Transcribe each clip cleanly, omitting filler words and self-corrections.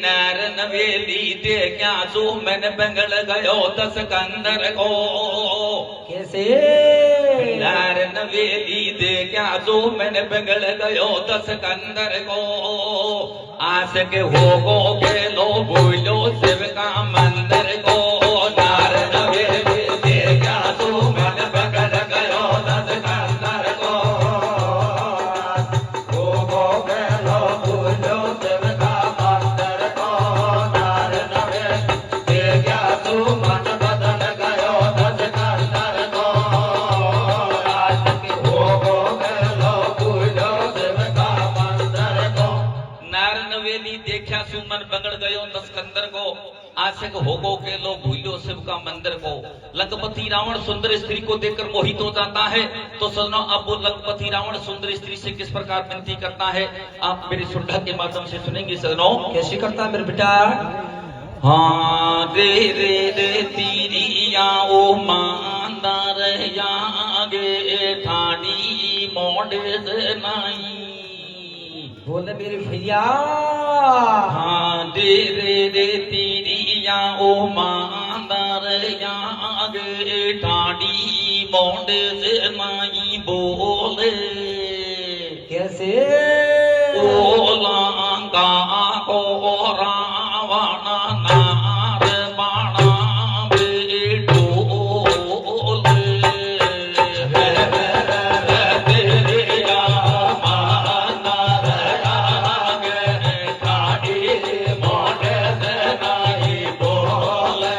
नार नवेली दे क्या जो मैंने बंगल गयो दस कंदर को कैसे नार नवेली दे क्या जो मैंने बंगल गयो दस कंदर को आस के हो गो के लो भूलो शिव का मंदिर को नार नवेली दे क्या जो मैंने बंगल गयो दस कंदर को हो गो के लो भूलो शिव का मंदिर को नार नवेली दे क्या जो मन बदल गयो दस कंदर को आस के हो गो के लो भूलो शिव का मंदिर को नार नवेली देखा सुमन बगड़ गयो दस्कंदर को आशिक होगो के लो भूलो शिव का मंदिर को लंकपति रावण सुंदर स्त्री को देखकर मोहित हो जाता है। तो सुनो अब वो लंकपति रावण सुंदर स्त्री से किस प्रकार विनती करता है, आप मेरी सुंडा के माध्यम से सुनेंगे। सुनो कैसे करता है मेरे बेटा। हाँ रे रे रे तीरी आओ मांदार आगे ठानी मोड़े से नहीं बोले मेरे भैया। हाँ रे रे रे तीरी आओ मांदार आगे ठानी मोड़े से नहीं बोले कैसे ओलांगा को रावण नार बाणा बेटोले तेरिया मानर आगे ठाड़ी मोड़े से नहीं बोले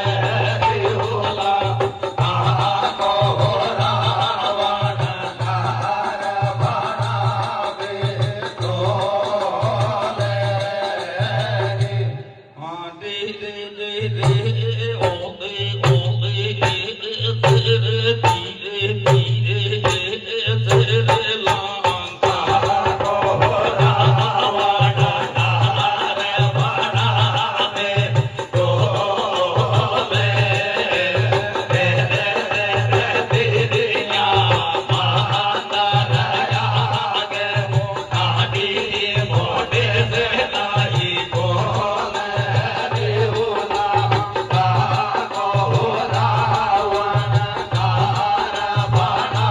ओला को रावण नार बाणा बेटोले हाँ दे दे दे दे ओले ओले तेरे धीरे धीरे तेरे लांगा को रावण नार बाणा बेटोले तेरिया मानर आगे ठाड़ी मोड़े से नहीं बोले ओला को रावण नार बाणा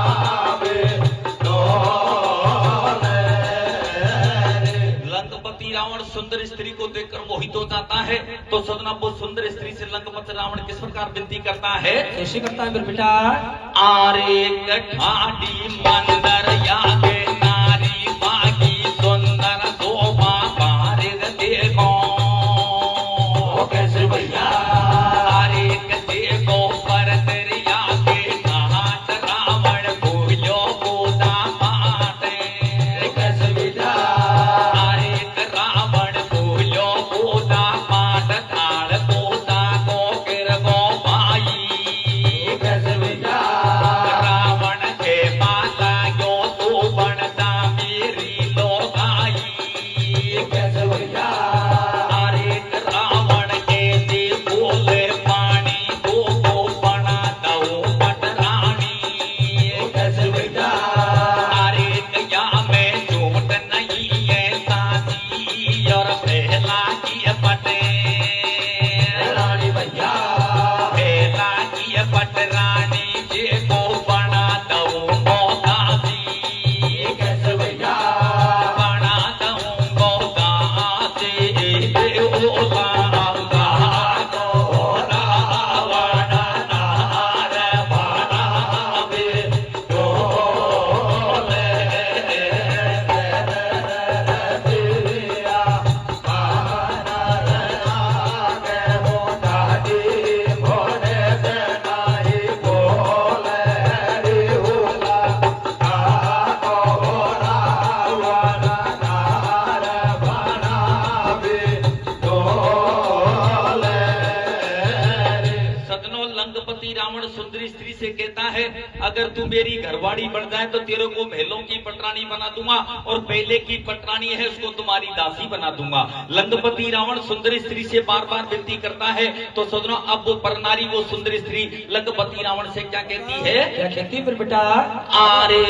बेटोले लंकपति रावण सुंदर स्त्री को देखकर मोहित हो जाता है। तो सदना वो सुंदर स्त्री से लंकपति रावण किस प्रकार विनती करता है। कैसे करता है मेरे बेटा। आरे कठाड़ी मंदर यागे नारी बागी सुंदर शोभा पारिद देखो कैसे भैया। आरे देखो पर दरिया के नाच रावण भूलो गोदा माते कैसे भैया। आरे रावण भूलो गोदा मात ताड़ गोदा को गिर गो भाई कैसे भैया। रावण के माता यो तू बनता मेरी लोगाई कैसे भैया। अरे रावण के दी बोले पानी दो बना दो पटरानी कैसे भैया। अरे क्या में झूठ नहीं है साथी और पहला की पटे रानी भैया। पहला की पटरानी जे को बना दो दादी कैसे भैया। बना दो दादी ओला को रावण नार बाणा बेटोले तेरिया मानर आगे ठाड़ी मोड़े से नहीं बोले ओला को रावण नार बाणा बेटोले। सदनो लंकपति रावण सुंदरी स्त्री से कहता है अगर तू मेरी घरवाड़ी बन जाए तो तेरे को महलों की पटरानी बना दूंगा और पहले की पटरानी है उसको तुम्हारी दासी बना दूंगा। लंकपति रावण सुंदरी स्त्री से बार बार विनती करता है। तो सदनो अब वो परनारी वो सुंदरी स्त्री लंकपति रावण से क्या कहती है। क्या कहती है मेरे बेटा। आरे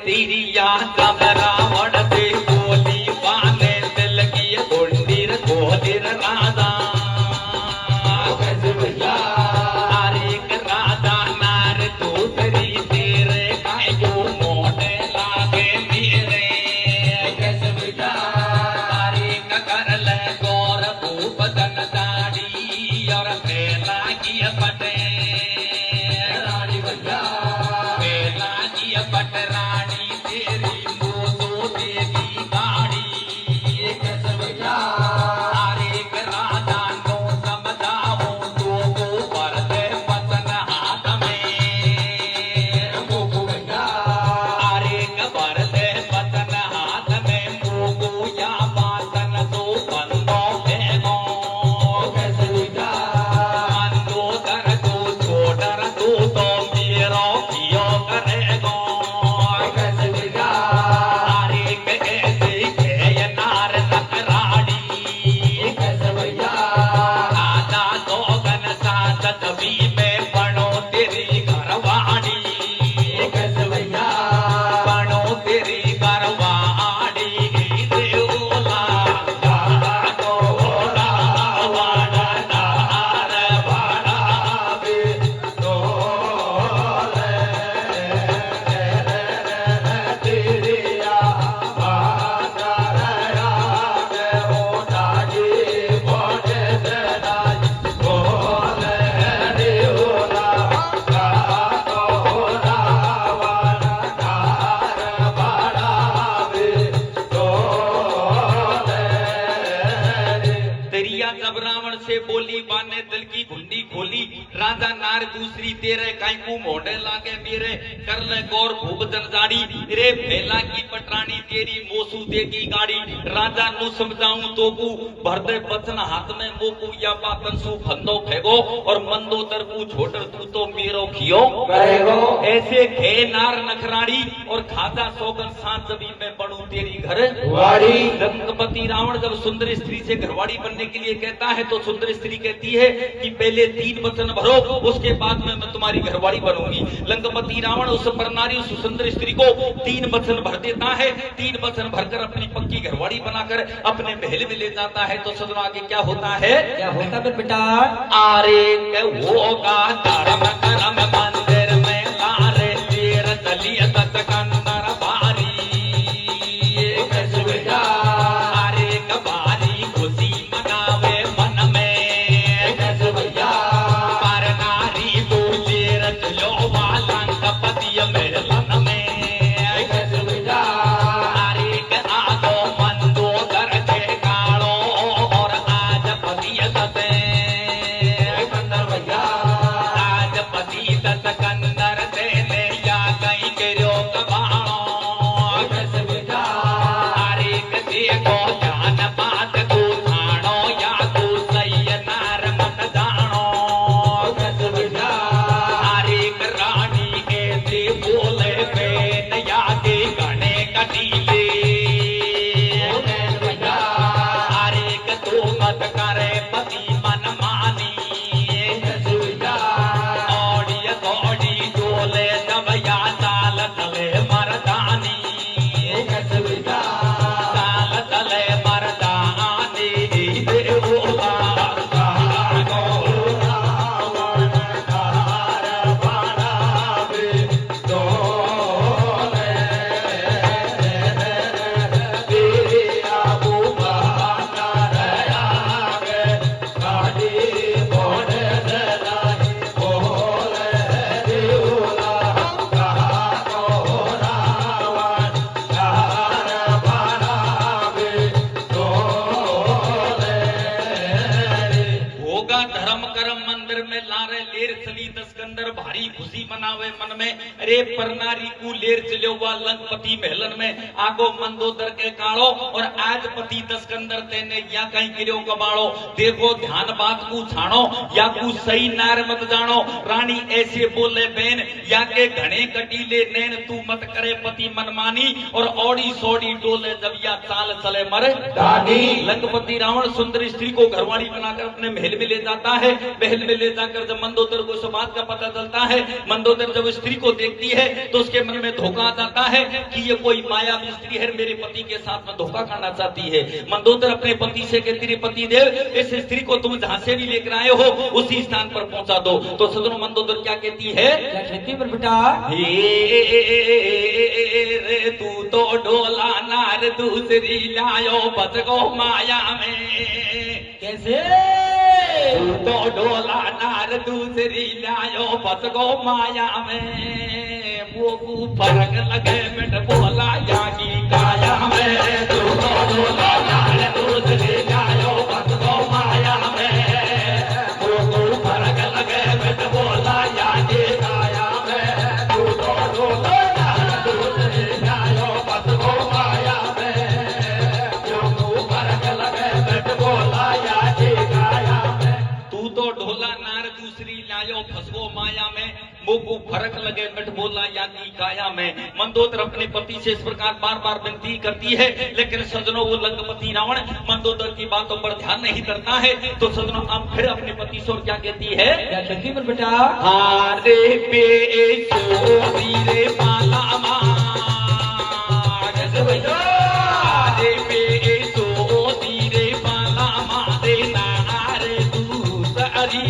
तेरी याद रावण से बोली बाने दिल की भैया जब रावण से बोली बाने दिल की घुंडी खोली राजा नार दूसरी तेरे काई को मोढ़े लागे मेरे कर ले गौर भूप जनजाड़ी रे भेला की पटरानी तेरी मोसू देगी गाड़ी राजा नु समझाऊं तो को भर दे बचन हाथ में मोकू या बातन सु फंदो फेगो और मंदोदर को छोड़ तू तो मेरो खियो ऐसे खे नार नखराड़ी और खाजा सोगन सांस जबी में बनू तेरी घर वाड़ी। लंकापति रावण जब सुंदर स्त्री से घरवाड़ी बनने के लिए कहता है तो सुंदर स्त्री कहती है कि पहले 3 वचन भरो उसके बाद में मैं तुम्हारी घरवाड़ी बनूंगी। लंकापति रावण उस परनारी उस सुंदर स्त्री को 3 वचन भर देता है। 3 वचन भरकर अपनी पक्की घरवाड़ी बनाकर अपने महल में ले जाता है। तो सदनों आगे क्या होता है? क्या होता फिर बेटा? आरे होगा धर्म कर्म मंदिर में लारे तीर चलिए तकंदर भारी आरे कबारी खुशी मनावे मन में पर नारी बोले रच लो लंकापति मेलन में आरे आगो मंदोदर के कालो और आज पति सते कंदर देने या कहीं के रोक अरे कसी को जान बात तू थानो या तू सही नार मत जानो अरे रानी के से बोले बेन या के गणे कटीले अरे तू मत करे पति मन मानी चाल तले मरदानी भारी खुशी मनावे मन में रे परनारी को लेर चलो वा लंकापति महलन में आगो मंदोदर के कालो और आज पति दस्कंदर तेने या कहीं गिरो कबाड़ो देखो ध्यान बात को छाणो या को सही नार मत जानो रानी ऐसे बोले बेन या के घने कटीले नैन तू मत करे पति मनमानी और औड़ी सोड़ी डोले जब या चाल चले मरे दादी। लंकापति रावण सुंदर स्त्री को घरवाड़ी बनाकर अपने महल में ले जाता है। महल में ले जाकर जब मंदोदर को इस बात का पता चलता है मंदोदर जब स्त्री को देखती है तो उसके मन में धोखा आ जाता है कि ये कोई मायावी स्त्री है मेरे पति के साथ में धोखा करना चाहती है। मंदोदर अपने पति से कहती है पति देव इस स्त्री को तुम जहां से भी लेकर आए हो उसी स्थान पर पहुंचा दो। तो सदनों मंदोदर क्या कहती है? क्या कहती है बेटा? रे तू तो डोला नार दूसरी लायो बच गो माया में। कैसे? तू तो डोला नार दूसरी लायो बच गो माया में वो फर्क लगे मिट बोला या की काया में। तू तो डोला नार दूसरी लायो बच गो माया में वो फर्क लगे मिट बोला या की काया में। तू तो डोला नार दूसरी लायो बच गो माया में वो फर्क लगे मिट बोला या की काया में। तू तो ढोला नार दूसरी लायो फसगो माया में मोको फर्क लगे मिट बोला यानी काया में। मंदोदर अपने पति से इस प्रकार बार बार विनती करती है लेकिन सजनों वो लंकापति रावण मंदोदर की बातों पर ध्यान नहीं करता है। तो सजनों अब फिर अपने पति से और क्या कहती है? क्या कहती है बेटा? हारे पे सोरी रे माला हारे पे सोरी रे माला मारे नारे तू सारी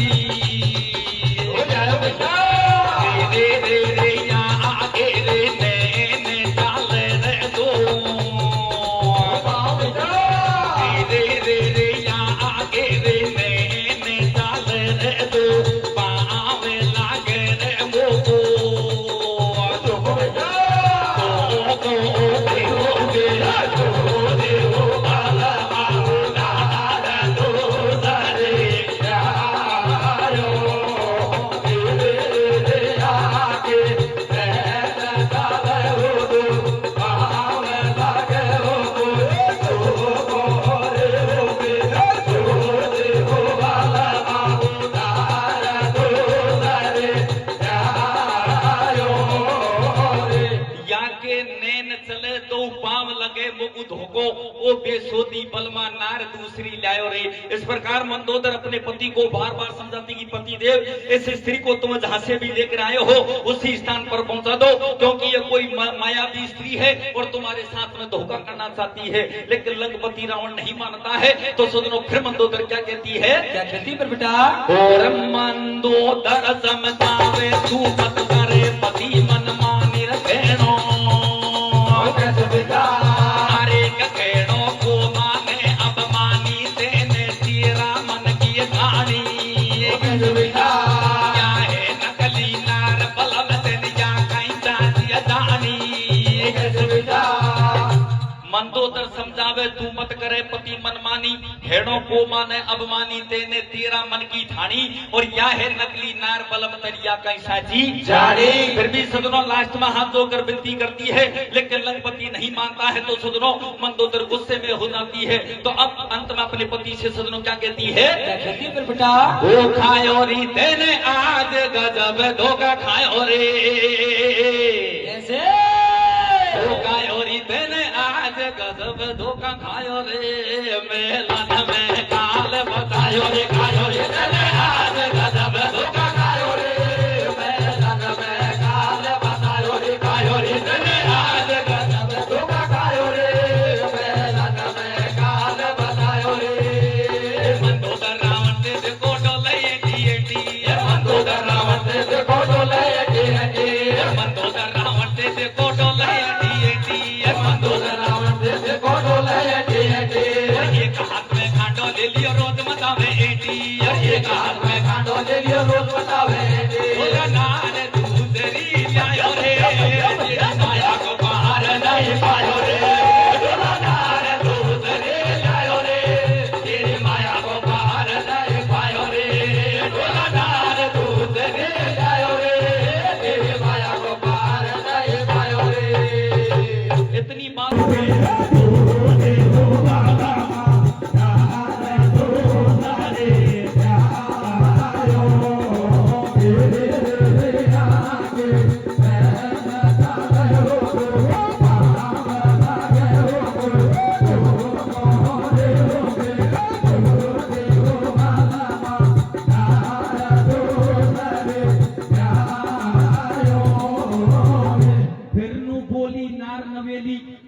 जोती बलमा नार दूसरी लायो रे। इस प्रकार मंदोदर अपने पति को बार बार समझाती कि पति देव, इस स्त्री को तुम जहां से भी लेकर आए हो उसी स्थान पर पहुंचा दो, क्योंकि ये कोई मायावी स्त्री है और तुम्हारे साथ में धोखा करना चाहती है। लेकिन लंकापति रावण नहीं मानता है। तो सुनो फिर मंदोदर क्या कहती है, क्या कहती पर बेटा? और मंदोदर समझावे तू मत करे पति मन मानी रखेणो। अरे कखेणो को माने अब मानी तेने तेरा मन की कहानी। क्या है नकली नार बलम तेन जा कहीं जाती जानी। मंदोदर समझावे तू मत करे पति मनमानी, हेड़ों को माने अब मानी तेने तेरा मन की ठानी। और या है नकली नार बलम तरिया कैसा जी जाने। फिर भी सदनों लास्ट में हाथ धोकर विनती करती है, लेकिन लंकापति नहीं मानता है। तो सदनों मंदोदर गुस्से में हो जाती है। तो अब अंत में अपने पति से सदनों क्या कहती है, क्या कहती पर बेटा? वो खायो री तेने आज गजब धोखा खायो रे। कैसे? खायो री तेने आज गजब धोखा खायो रे। मेलन में काल बतायो रे, खायो रे तेने आज गजब धोखा खायो रे। मेलन में काल बतायो रे, खायो रे तेने आज गजब धोखा खायो रे। मेलन में काल बतायो रे। मंदोदर रावण से देखो डोले एटी। मंदोदर रावण से देखो डोले एटी। मंदोदर रावण से देखो डोले एटी। मंदोदर रावण से देखो डोले एटी। एक हाथ में खांडो ले लियो रोज मचावे एटी। एक हाथ में खांडो ले लियो रोज मचावे एटी। बोला नार दूसरी लायो रे, तेरी माया को पार नहीं पायो रे। बोला नार दूसरी लायो रे, तेरी माया को पार नहीं पायो रे। बोला नार दूसरी लायो रे, तेरी माया को पार नहीं पायो रे। इतनी बात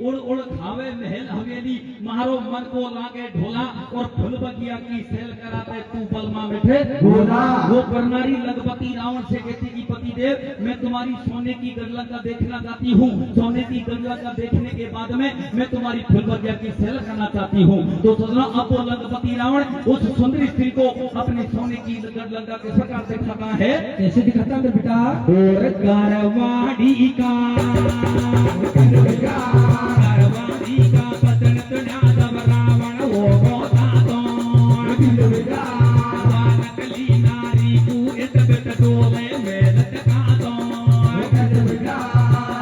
उड़ उड़ खावे महल हवेली, मारो मन को लागे ढोला और फुल बगिया की सेल कराते तू बलमा मिठे भोला। वो परनारी लंकापति रावण से कहती कि पति देव, मैं तुम्हारी सोने की गढ़लंका देखना चाहती हूँ। सोने की गढ़लंका देखने के बाद में मैं तुम्हारी फुल बगिया की सेल करना चाहती हूँ। तो सोचना अब वो लंकापति रावण उस सुंदर स्त्री को अपने सोने की गढ़लंका किस प्रकार से दिखाता है, कैसे दिखाता है बेटा? और कारवाड़ी का बदन तुझा जब रावण वो होता तो। नकली नारी को इस बिट डोले में लटका दो।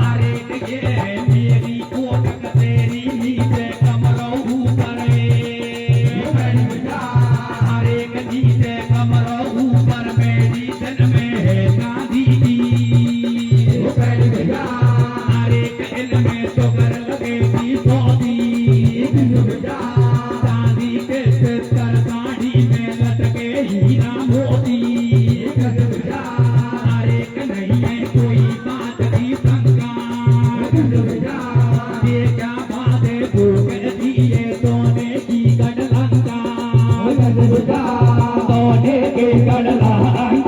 अरे ये मेरी कोटक तेरी नीचे कमरों ऊपर। अरे नीचे कमरों ऊपर मेरी दिन में है गांधी जी। अरे इनमें तो कर लगे थी सौदी। चांदी के सिर साड़ी में लटके हीरा मोती। अरे नहीं है कोई बात की शंका। ये क्या बात है भूख दिए सोने की गढ़लंका। सोने के गढ़लंका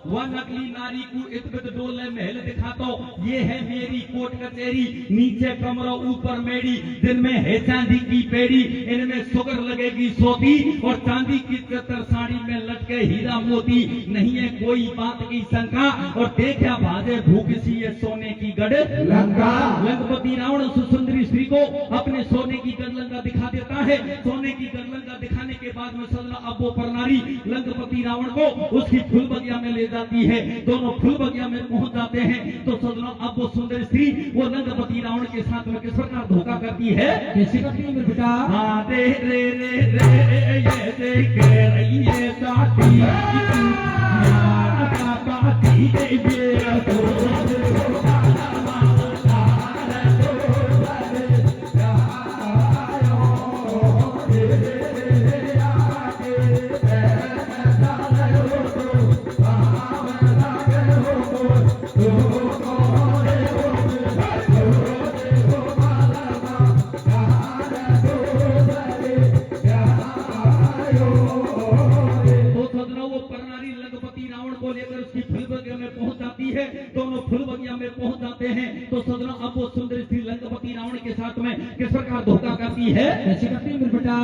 वह नकली नारी को इतबित डोले महल दिखातो ये है मेरी कोट कचेरी, नीचे कमरा ऊपर मेरी, दिन में है चांदी की पेड़ी, इनमें शुगर लगेगी सोती और चांदी की चतर साड़ी में लटके हीरा मोती, नहीं है कोई बात की शंका और देखा भाजे भूख सी है सोने की गढ़ लंका। लंकापति रावण सुंदरी स्त्री को अपने सोने की गढ़लंका दिखा देता है। सोने की गढ़लंका दिखाने के बाद में सजना अब वो परनारी लंकापति रावण को उसकी फूल बगिया में ले जाती है। दोनों फूल बगिया में पहुंच जाते हैं तो सजना अब वो सुंदर स्त्री वो लंकापति रावण के साथ में किस प्रकार धोखा करती है, कैसे करती है मेरे बेटा? हाँ रे रे रे रे ये देख रही है साथी यार काटी ये तो दोनों फूल बगिया में पहुंच जाते हैं तो सदना अब वो सुंदर स्त्री लंकापति रावण के साथ में किस प्रकार धोखा करती है, कैसे करती है मेरे बेटा?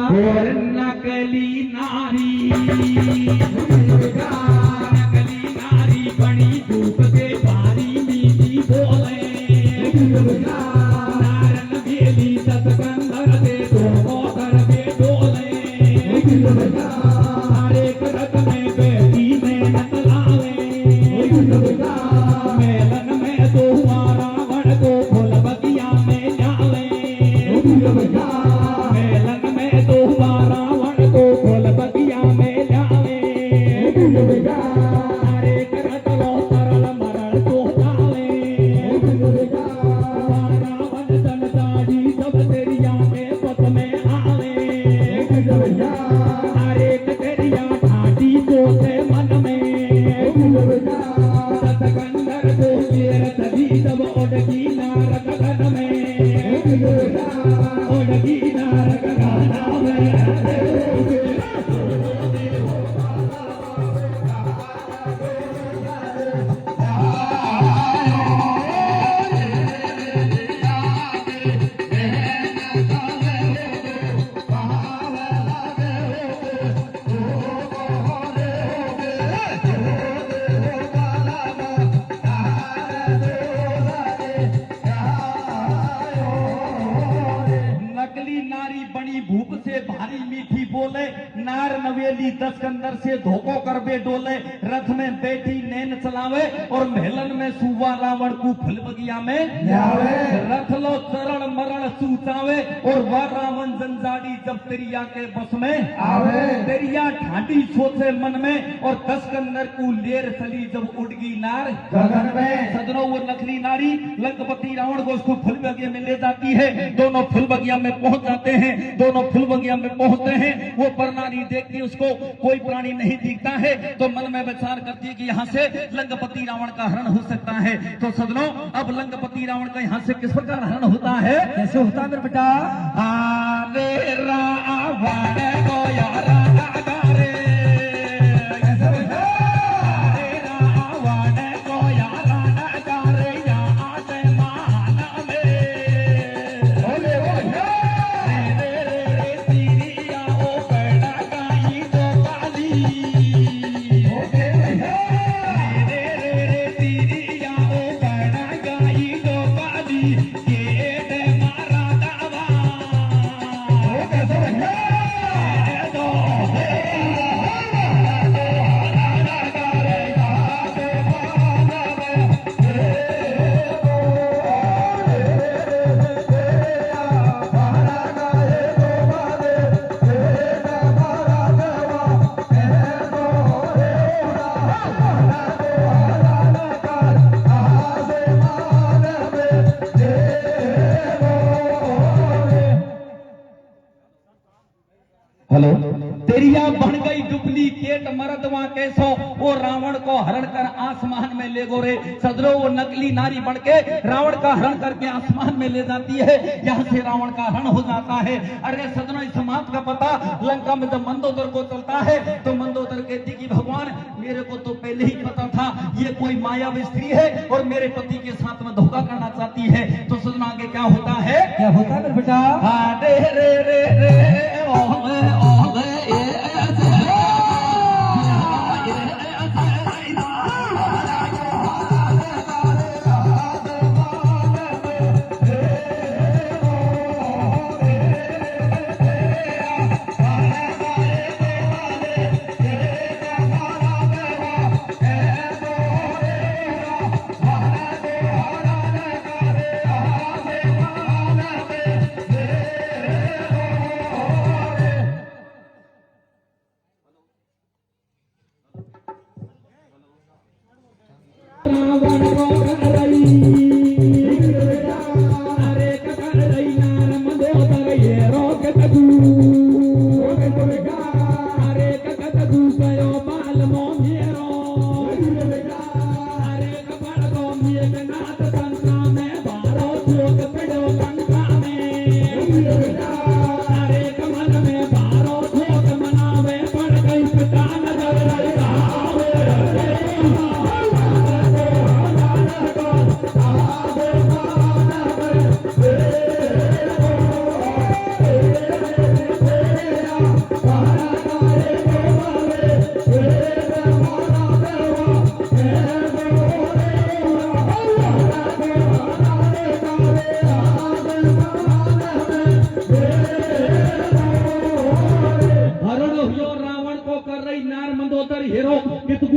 नकली नारी नकली नारी बनी धूप के भारी मीठी बोले, नारन बेली सतकंदर दे दो कर दे डोले, हरे करत में बेटी में नकलावे, मेलन में तो रावण को फूल बगिया में जावे, मेलन में तो रावण को फूल बगिया में जावे, हरे करत लो सरल मरण को जावे, रावण तन दाढ़ी सब तेरिया में पत में आवे, हरे तेरिया ठाटी सोचे मन में, सतकंदर को ये तभी तब ओढ़गी नारक गन में, ओढ़गी नारक गाना में। बोले नार नवेली दस कंदर से धोखो कर बे डोले, रथ में बैठी नैन चलावे और महलन में सुवा रावण को फल बगिया में जावे, रथ लो चरण मरण सूचावे और वह रावण जंजाड़ी जब तेरिया के बस में आवे, तेरिया ठाटी सोचे मन में और दस कंदर को लेर चली जब उड़गी नार गगन में। सजनों वो नकली नारी लंकापति रावण को उसको फल बगिया में ले जाती है, दोनों फल बगिया में पहुंच जाते हैं, दोनों फल बगिया में पहुंचते हैं, वो परनारी देखती उसको कोई प्राणी नहीं दिखता है तो मन में विचार करती है कि यहाँ से लंकापति रावण का हरण हो सकता है। तो सजनों अब लंकापति रावण का यहाँ से किस प्रकार हरण होता है, कैसे होता है मेरे बेटा? रे रावण को यार हेलो दरिया बन गई डुप्लीकेट मर्दवा कैसो वो रावण को हरण कर आसमान में ले गोरे सदरो वो नकली नारी बन के रावण का हरण करके आसमान में ले जाती है। यहाँ से रावण का हरण हो जाता है। अरे सदनो इस बात का पता लंका में जब मंदोदर को चलता है तो मंदोदर कहती कि भगवान मेरे को तो पहले ही पता था ये कोई मायावी स्त्री है और मेरे पति के साथ में धोखा करना चाहती है। तो सदनो आगे क्या होता है? क्या होता है बेटा? रे रे रे रे ओले ओले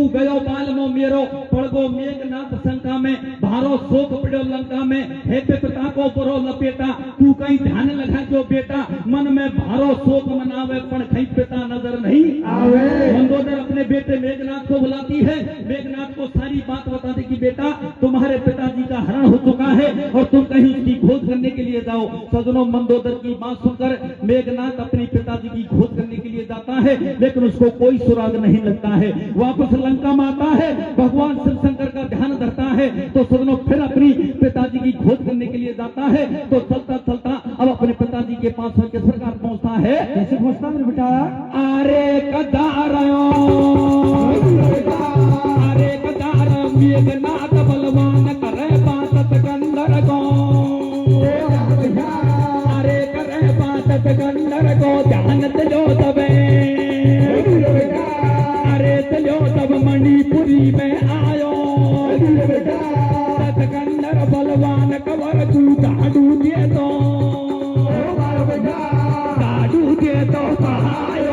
गयो बाल मो मेरो पड़गो मेघनाथ शंका में भारो शोक पड़ो लंका में हे पे पिता को परो लपेटा तू कहीं ध्यान लगा जो बेटा मन में भारो शोक मनावे पण कहीं पिता नजर नहीं आवे। मंदोदर अपने बेटे मेघनाथ को बुलाती है। मेघनाथ को सारी बात बताती कि बेटा तुम्हारे पिताजी का हरण हो चुका है और तुम कहीं उसकी खोज करने के लिए जाओ। सजनों मंदोदर की बात सुनकर मेघनाथ अपने पिताजी की खोज करने के लिए जाता है लेकिन उसको कोई सुराग नहीं लगता है। वापस लंका में आता है, भगवान शिव शंकर का ध्यान धरता है तो सजनों फिर अपनी पिताजी की खोज करने के लिए जाता है। तो चलता चलता अब अपने पिताजी के पास किस प्रकार पहुंचता है? कैसे पहुंचता मेरे बेटा? अरे कदारयो अरे कदार मेघनाथ बलवान करे बात सिकंदर को अरे करे बात सिकंदर को ध्यान दिलो तबे अरे चलो तब मणिपुरी में आयो सिकंदर बलवान कवर तू दादू दे तो आयो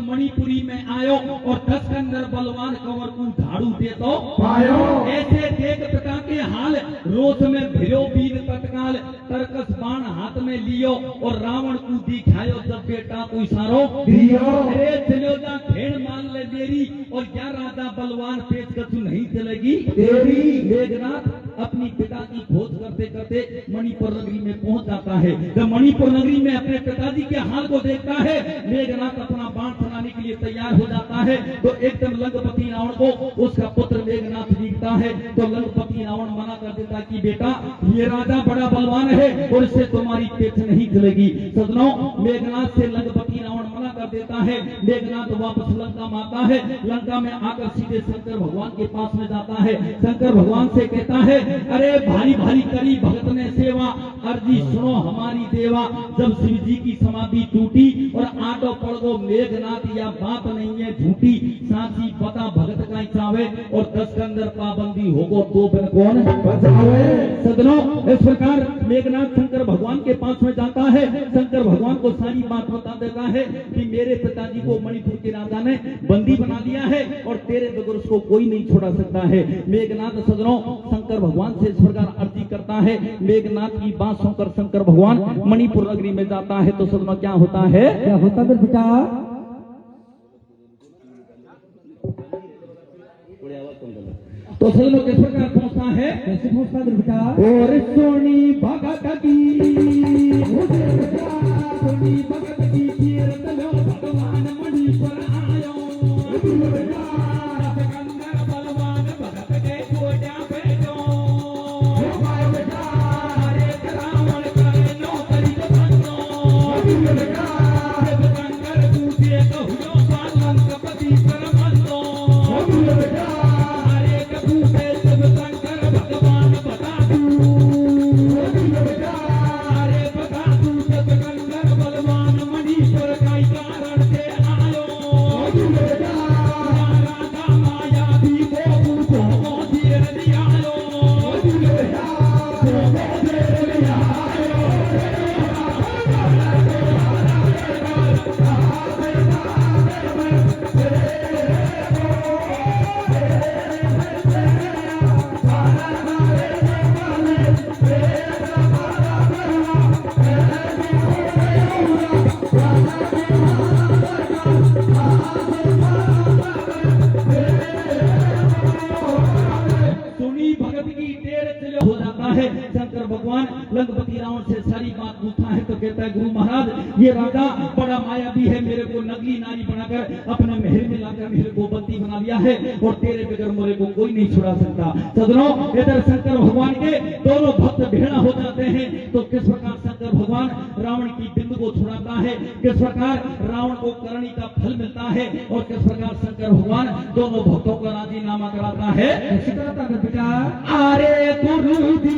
मणिपुरी में आयो और 10 के अंदर बलवान कंवर को झाड़ू दे तो पायो। ऐसे देख पिता के हाल रोष में भिरो वीर तत्काल तरकस बाण हाथ में लियो और रावण को दिखायो जब बेटा को इशारो दियो। अरे चलो जा भेड़ मान ले मेरी और क्या राजा बलवान पेश कछु नहीं चलेगी तेरी। मेघनाथ अपनी पिता की खोज करते करते मणिपुर नगरी में पहुंच जाता है। जब मणिपुर नगरी में अपने पिताजी के हाल को देखता है मेघनाथ अपना बाण चलाने के लिए तैयार हो जाता है तो एकदम लंकपति रावण को उसका पुत्र मेघनाथ दिखता है तो लंकपति रावण मना कर देता कि बेटा ये राजा बड़ा बलवान है और इससे तुम्हारी पेछ नहीं चलेगी। सजनों मेघनाथ से लंकपति रावण मना कर देता है। मेघनाथ वापस लंका में आता है। लंका में आकर सीधे शंकर भगवान के पास में जाता है। शंकर भगवान से कहता है अरे भारी भारी करी भगत ने सेवा अर्जी सुनो हमारी देवा। जब शिव जी की समाधि टूटी और आटो पड़ गो मेघनाथ या बात नहीं है झूठी साची पता भगत का चावे और 10 के अंदर पाबंदी राजी होगो तो बिन कौन बचावे। सदनों इस प्रकार मेघनाथ शंकर भगवान के पास में जाता है। शंकर भगवान को सारी बात बता देता है कि मेरे पिताजी को मणिपुर के राजा ने बंदी बना दिया है और तेरे बगैर उसको कोई नहीं छोड़ा सकता है। मेघनाथ सदनों शंकर भगवान से इस प्रकार अर्जी करता है। मेघनाथ की बात सुनकर शंकर भगवान मणिपुर नगरी में जाता है। तो सदनों क्या होता है? क्या होता मेरे बेटा? तो सदनों किस प्रकार पहुंचता है? कैसे पहुंचता मेरे बेटा? और सोनी भगत की सोनी भगत की तीरथ लो भगवान मणिपुर आयो। सिकंदर बलवान भगत के गोड्या पे जो हरे रावण करे नौकरी बंदो। सिकंदर पूछे कहुयो सालन कपति कर बंदो। हरे पूछे सिकंदर भगवान बता दू। हरे बता दू सिकंदर बलवान मणिपुर का कारण से आयो। राजा माया भी को धीर दियायो। सुनी भगत की टेढ़ चले हो जाता है। शंकर भगवान लंकपति रावण से सारी बात पूछता है तो कहता है गुरु महाराज ये राजा बड़ा मायावी है। मेरे को नकली नारी बनाकर अपने महल में लाकर मेरे को बंदी बना लिया है और तेरे बगैर मेरे को कोई नहीं छुड़ा सकता। सदनों इधर शंकर भगवान के दोनों भक्त भेड़ा हो जाते हैं। तो किस प्रकार शंकर भगवान रावण की बिंदु को छुड़ाता है, किस प्रकार रावण को करनी का फल मिलता है और किस प्रकार शंकर भगवान दोनों भक्तों का राजीनामा कराता है। कैसे कराता मेरे बेटा? अरे गुरु दी